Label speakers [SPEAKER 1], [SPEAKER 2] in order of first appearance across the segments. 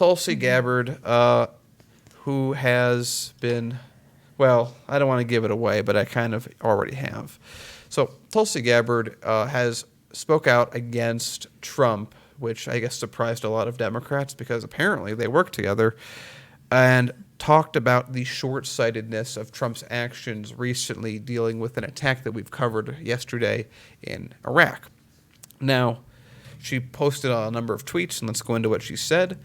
[SPEAKER 1] Tulsi Gabbard, who has been, well, I don't want to give it away, but I kind of already have. So Tulsi Gabbard has spoke out against Trump, which I guess surprised a lot of Democrats because apparently they work together, and talked about the short-sightedness of Trump's actions recently dealing with an attack that we've covered yesterday in Iraq. Now, she posted a number of tweets, and let's go into what she said.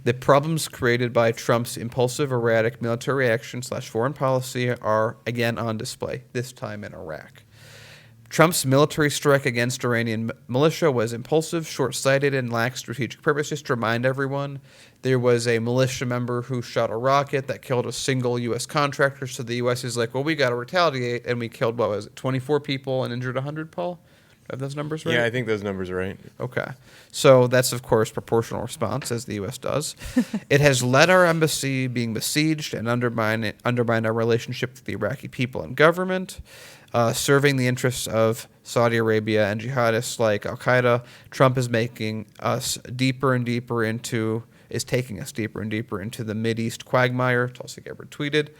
[SPEAKER 1] The problems created by Trump's impulsive, erratic military action / foreign policy are again on display, this time in Iraq. Trump's military strike against Iranian militia was impulsive, short-sighted, and lacked strategic purpose. Just to remind everyone, there was a militia member who shot a rocket that killed a single U.S. contractor, so the U.S. is like, well, we got to retaliate, and we killed, 24 people and injured 100, Paul? Have those numbers right?
[SPEAKER 2] Yeah, I think those numbers are right.
[SPEAKER 1] Okay. So that's, of course, proportional response, as the U.S. does. It has led our embassy being besieged and undermined our relationship with the Iraqi people and government. Serving the interests of Saudi Arabia and jihadists like Al-Qaeda, Trump is taking us deeper and deeper into the Mideast quagmire, Tulsi Gabbard tweeted.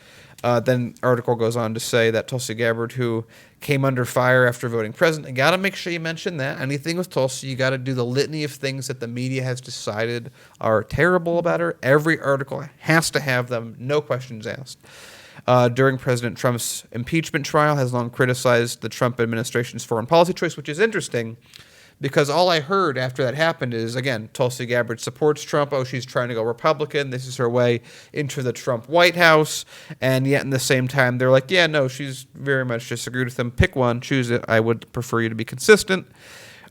[SPEAKER 1] Then the article goes on to say that Tulsi Gabbard, who came under fire after voting president, you got to make sure you mention that. Anything with Tulsi, you got to do the litany of things that the media has decided are terrible about her. Every article has to have them, no questions asked. During President Trump's impeachment trial, has long criticized the Trump administration's foreign policy choice, which is interesting because all I heard after that happened is, again, Tulsi Gabbard supports Trump. Oh, she's trying to go Republican. This is her way into the Trump White House. And yet, in the same time, they're like, yeah, no, she's very much disagreed with him. Pick one. Choose it. I would prefer you to be consistent.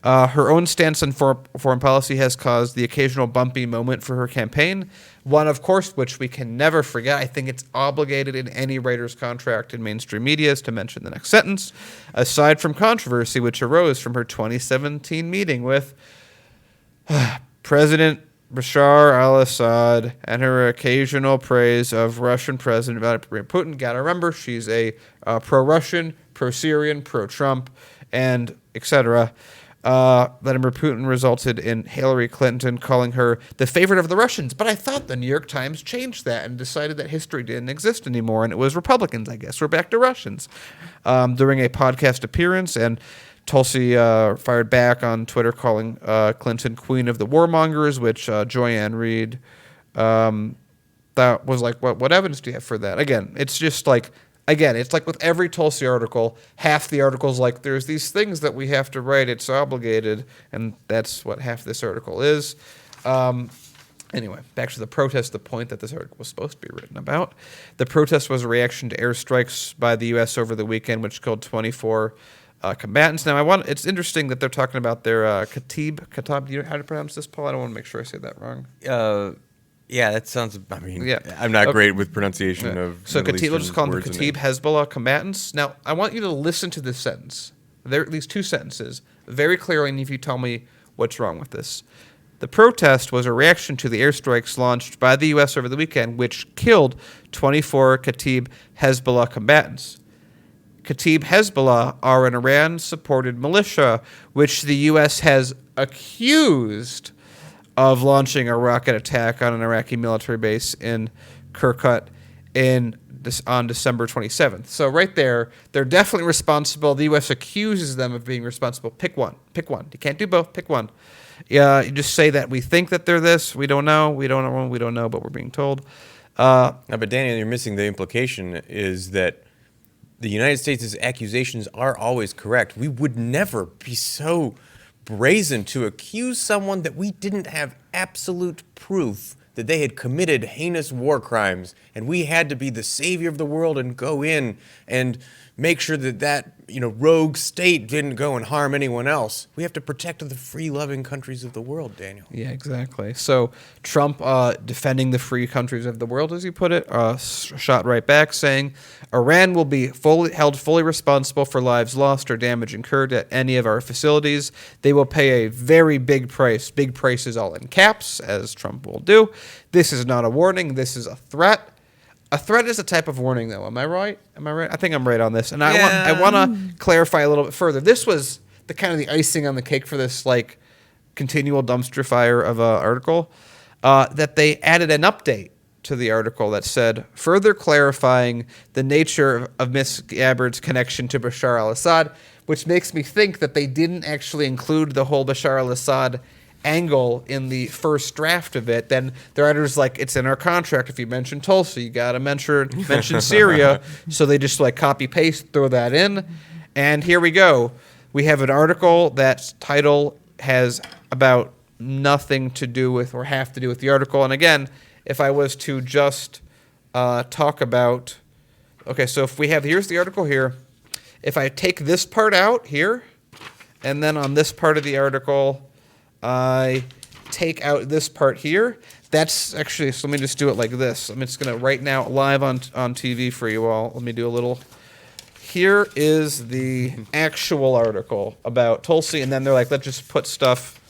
[SPEAKER 1] Her own stance on foreign policy has caused the occasional bumpy moment for her campaign. One, of course, which we can never forget. I think it's obligated in any writer's contract in mainstream media is to mention the next sentence. Aside from controversy which arose from her 2017 meeting with President Bashar al-Assad and her occasional praise of Russian President Vladimir Putin. Gotta remember, she's a pro-Russian, pro-Syrian, pro-Trump, and etc. Vladimir Putin resulted in Hillary Clinton calling her the favorite of the Russians. But I thought the New York Times changed that and decided that history didn't exist anymore, and it was Republicans, I guess. We're back to Russians. During a podcast appearance, and Tulsi fired back on Twitter calling Clinton queen of the warmongers, which Joyanne Reid, that was like, what evidence do you have for that? Again, it's just like, it's like with every Tulsi article, half the article's like, there's these things that we have to write, it's obligated, and that's what half this article is. Anyway, back to the protest, the point that this article was supposed to be written about. The protest was a reaction to airstrikes by the U.S. over the weekend, which killed 24 combatants. Now, it's interesting that they're talking about their Kataib. Do you know how to pronounce this, Paul? I don't want to make sure I say that wrong.
[SPEAKER 2] Yeah, that sounds. I'm not great with pronunciation of.
[SPEAKER 1] So Kataib, we'll just call them the Kataib Hezbollah combatants. Now, I want you to listen to this sentence. There are at least two sentences very clearly, and if you tell me what's wrong with this. The protest was a reaction to the airstrikes launched by the U.S. over the weekend, which killed 24 Kataib Hezbollah combatants. Kataib Hezbollah are an Iran-supported militia, which the U.S. has accused of launching a rocket attack on an Iraqi military base in Kirkuk on December 27th. So right there, they're definitely responsible. The U.S. accuses them of being responsible. Pick one. Pick one. You can't do both. Pick one. You just say that we think that they're this. We don't know. We don't know, but we're being told.
[SPEAKER 2] No, but Daniel, you're missing the implication is that the United States' accusations are always correct. We would never be so brazen to accuse someone that we didn't have absolute proof that they had committed heinous war crimes, and we had to be the savior of the world and go in and make sure that rogue state didn't go and harm anyone else. We have to protect the free, loving countries of the world, Daniel.
[SPEAKER 1] Yeah, exactly. So Trump, defending the free countries of the world, as you put it, shot right back, saying Iran will be held fully responsible for lives lost or damage incurred at any of our facilities. They will pay a very big price. Big price is all in caps, as Trump will do. This is not a warning. This is a threat. A threat is a type of warning, though. Am I right? I think I'm right on this. And I want to clarify a little bit further. This was the icing on the cake for this continual dumpster fire of an article. that they added an update to the article that said, further clarifying the nature of Miss Gabbard's connection to Bashar al-Assad, which makes me think that they didn't actually include the whole Bashar al-Assad angle in the first draft of it. Then the writer's like, it's in our contract. If you mention Tulsi, you got to mention Syria. So they just like copy paste, throw that in. And here we go. We have an article that's title has about nothing to do with or have to do with the article. And again, if I was to just talk about, okay, so if we have, here's the article here. If I take this part out here, and then on this part of the article, I take out this part here, that's actually, so let me just do it like this. I'm just going to right now, live on TV for you all. Let me do a little. Here is the actual article about Tulsi, and then they're like, let's just put stuff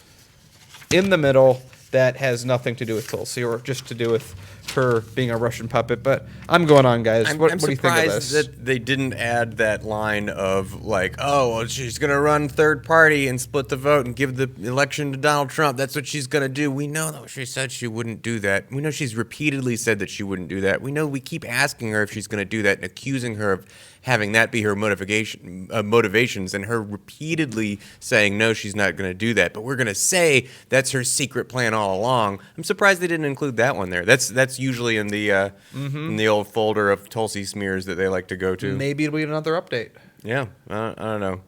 [SPEAKER 1] in the middle that has nothing to do with Tulsi or just to do with her being a Russian puppet. But I'm going on, guys.
[SPEAKER 2] I'm
[SPEAKER 1] What do you think of
[SPEAKER 2] surprised
[SPEAKER 1] this?
[SPEAKER 2] that they didn't add that line of like, oh, well, she's going to run third party and split the vote and give the election to Donald Trump. That's what she's going to do. We know that she said she wouldn't do that. We know she's repeatedly said that she wouldn't do that. We know we keep asking her if she's going to do that and accusing her of having that be her motivations, and her repeatedly saying, no, she's not going to do that. But we're going to say that's her secret plan all along. I'm surprised they didn't include that one there. That's usually in the old folder of Tulsi smears that they like to go to.
[SPEAKER 1] Maybe it'll be another update.
[SPEAKER 2] Yeah, I don't know.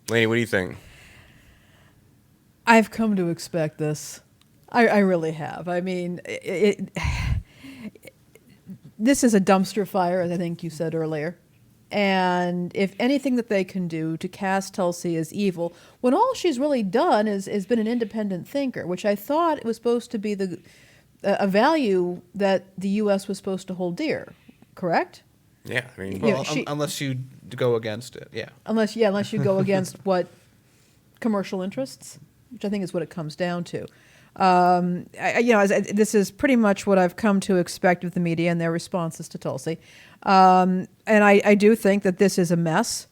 [SPEAKER 2] Lainey, what do you think?
[SPEAKER 3] I've come to expect this. I really have. I mean, this is a dumpster fire, as I think you said earlier. And if anything that they can do to cast Tulsi as evil, when all she's really done is been an independent thinker, which I thought it was supposed to be a value that the U.S. was supposed to hold dear, correct?
[SPEAKER 2] Yeah, I mean,
[SPEAKER 1] Well, unless you go against it, yeah.
[SPEAKER 3] Unless you go against what commercial interests, which I think is what it comes down to. This is pretty much what I've come to expect of the media and their responses to Tulsi. And I do think that this is a mess,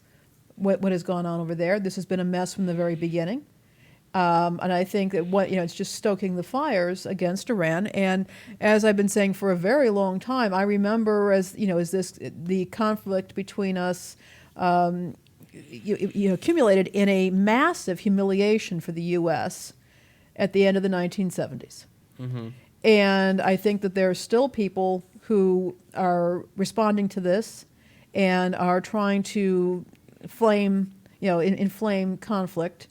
[SPEAKER 3] what has gone on over there. This has been a mess from the very beginning. And I think that it's just stoking the fires against Iran. And as I've been saying for a very long time, I remember the conflict between us accumulated in a massive humiliation for the U.S. at the end of the 1970s. Mm-hmm. And I think that there are still people who are responding to this and are trying to inflame conflict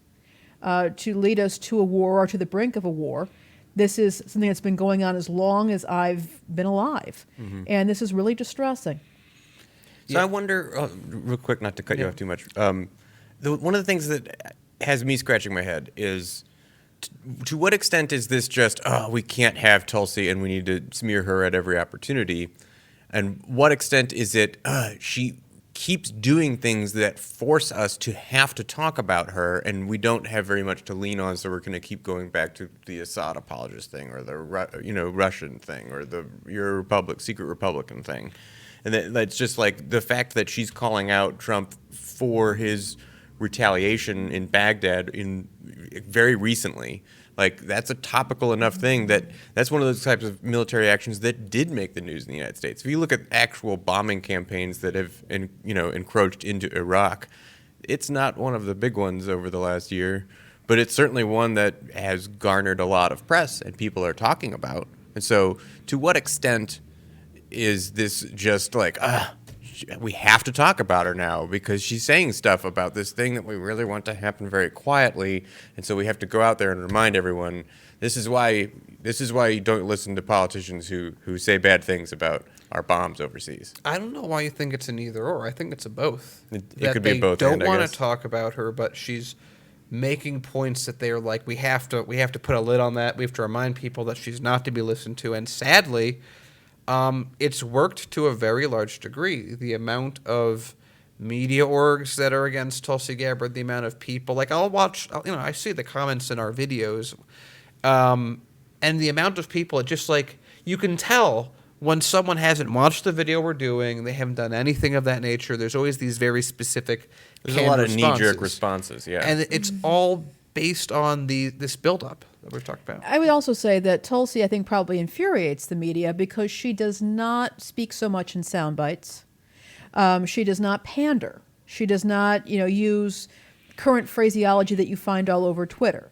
[SPEAKER 3] to lead us to a war or to the brink of a war. This is something that's been going on as long as I've been alive. Mm-hmm. And this is really distressing.
[SPEAKER 2] So I wonder, real quick, not to cut you off too much, one of the things that has me scratching my head is, to what extent is this just, we can't have Tulsi and we need to smear her at every opportunity? And what extent is it, she keeps doing things that force us to have to talk about her, and we don't have very much to lean on, so we're going to keep going back to the Assad apologist thing, or the Russian thing, or your secret Republican thing. And that's just like the fact that she's calling out Trump for his retaliation in Baghdad very recently. Like, that's a topical enough thing that's one of those types of military actions that did make the news in the United States. If you look at actual bombing campaigns that have encroached into Iraq, it's not one of the big ones over the last year, but it's certainly one that has garnered a lot of press and people are talking about. And so, to what extent is this just like, we have to talk about her now because she's saying stuff about this thing that we really want to happen very quietly, and so we have to go out there and remind everyone this is why you don't listen to politicians who say bad things about our bombs overseas.
[SPEAKER 1] I don't know why you think it's an either or. I think it's a both.
[SPEAKER 2] It could be both.
[SPEAKER 1] They don't want to talk about her, but she's making points that they're like, we have to put a lid on that. We have to remind people that she's not to be listened to, and sadly, it's worked to a very large degree. The amount of media orgs that are against Tulsi Gabbard, the amount of people, like I see the comments in our videos, and the amount of people, it just like, you can tell when someone hasn't watched the video we're doing, they haven't done anything of that nature. There's always these very specific
[SPEAKER 2] There's a lot of knee-jerk responses, yeah.
[SPEAKER 1] And it's all based on this buildup that we've talked about.
[SPEAKER 3] I would also say that Tulsi, I think, probably infuriates the media because she does not speak so much in sound bites. She does not pander. She does not, use current phraseology that you find all over Twitter.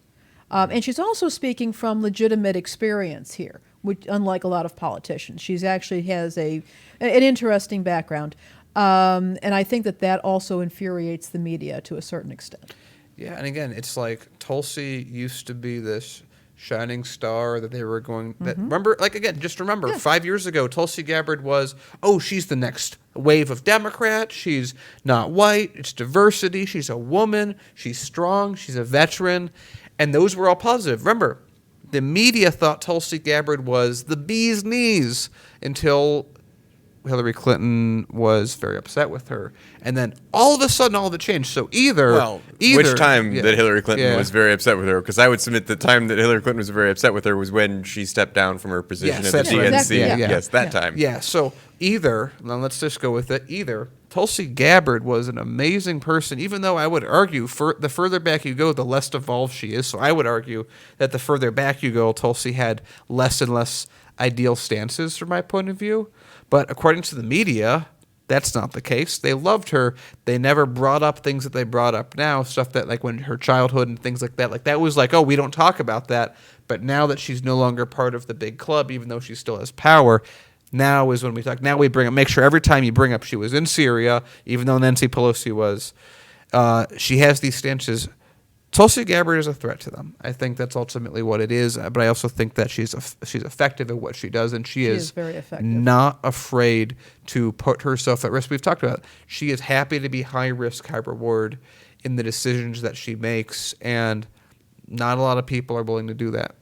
[SPEAKER 3] And she's also speaking from legitimate experience here, which, unlike a lot of politicians, she's actually has an interesting background. And I think that also infuriates the media to a certain extent.
[SPEAKER 1] Yeah, and again, it's like Tulsi used to be this shining star that they were going. That remember, like again, just remember, 5 years ago, Tulsi Gabbard was, she's the next wave of Democrat. She's not white. It's diversity. She's a woman. She's strong. She's a veteran, and those were all positive. Remember, the media thought Tulsi Gabbard was the bee's knees until Hillary Clinton was very upset with her, and then all of a sudden, all of it changed. So either
[SPEAKER 2] which time that Hillary Clinton was very upset with her? Because I would submit the time that Hillary Clinton was very upset with her was when she stepped down from her position at the DNC.
[SPEAKER 3] Exactly, yeah.
[SPEAKER 2] Yes, that time.
[SPEAKER 1] Yeah. So either, now let's just go with it. Either Tulsi Gabbard was an amazing person, even though I would argue the further back you go, the less evolved she is. So I would argue that the further back you go, Tulsi had less and less ideal stances from my point of view. But according to the media, that's not the case. They loved her. They never brought up things that they brought up now, stuff that like when her childhood and things like that was like, we don't talk about that. But now that she's no longer part of the big club, even though she still has power, now is when we talk. Now we bring up, make sure every time you bring up she was in Syria, even though Nancy Pelosi was, she has these stances. Tulsi Gabbard is a threat to them. I think that's ultimately what it is. But I also think that she's effective at what she does, and she is
[SPEAKER 3] very effective.
[SPEAKER 1] Not afraid to put herself at risk. We've talked about it. She is happy to be high risk, high reward in the decisions that she makes, and not a lot of people are willing to do that.